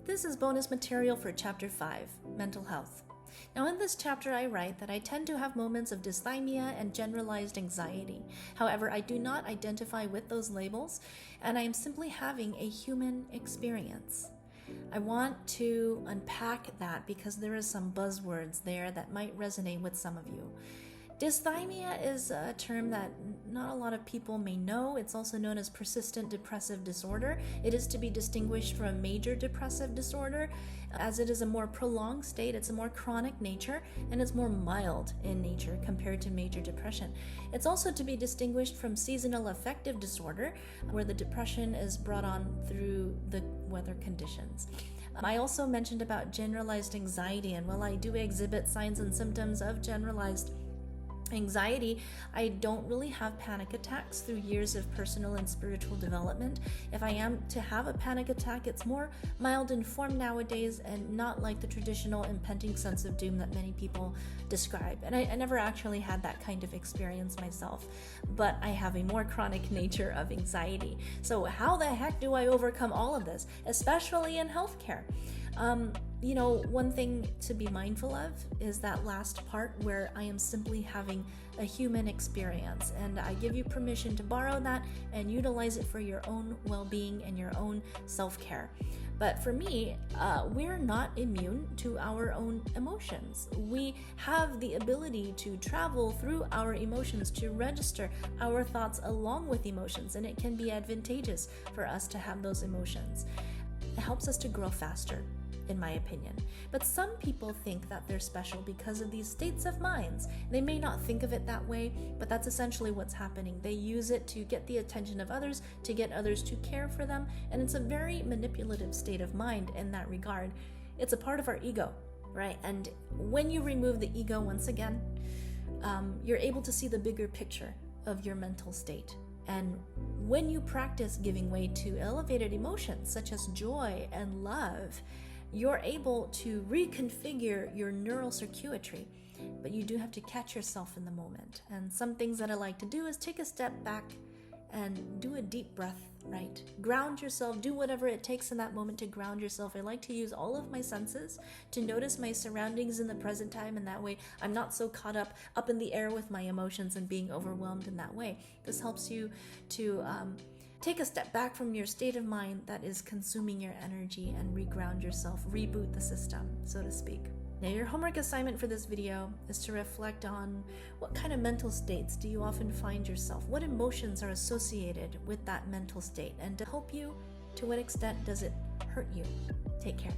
This is bonus material for Chapter 5, Mental Health. Now in this chapter I write that I tend to have moments of dysthymia and generalized anxiety. However, I do not identify with those labels, and I am simply having a human experience. I want to unpack that because there is some buzzwords there that might resonate with some of you. Dysthymia is a term that not a lot of people may know. It's also known as persistent depressive disorder. It is to be distinguished from major depressive disorder, as it is a more prolonged state, it's a more chronic nature, and it's more mild in nature compared to major depression. It's also to be distinguished from seasonal affective disorder, where the depression is brought on through the weather conditions. I also mentioned about generalized anxiety, and while I do exhibit signs and symptoms of generalized anxiety, I don't really have panic attacks through years of personal and spiritual development. If I am to have a panic attack, it's more mild in form nowadays and not like the traditional impending sense of doom that many people describe. And I never actually had that kind of experience myself, but I have a more chronic nature of anxiety. So how the heck do I overcome all of this, especially in healthcare? One thing to be mindful of is that last part where I am simply having a human experience, and I give you permission to borrow that and utilize it for your own well-being and your own self-care. But for me, we're not immune to our own emotions. We have the ability to travel through our emotions, to register our thoughts along with emotions, and it can be advantageous for us to have those emotions. It helps us to grow faster, in my opinion. But some people think that they're special because of these states of minds. They may not think of it that way, but that's essentially what's happening. They use it to get the attention of others, to get others to care for them, and it's a very manipulative state of mind in that regard. It's a part of our ego, right? And when you remove the ego once again, you're able to see the bigger picture of your mental state. And when you practice giving way to elevated emotions such as joy and love, you're able to reconfigure your neural circuitry, but you do have to catch yourself in the moment. And some things that I like to do is take a step back and do a deep breath, right? Ground yourself, do whatever it takes in that moment to ground yourself. I like to use all of my senses to notice my surroundings in the present time, and that way I'm not so caught up in the air with my emotions and being overwhelmed in that way. This helps you to take a step back from your state of mind that is consuming your energy and reground yourself, reboot the system, so to speak. Now, your homework assignment for this video is to reflect on what kind of mental states do you often find yourself? What emotions are associated with that mental state? And to help you, to what extent does it hurt you? Take care.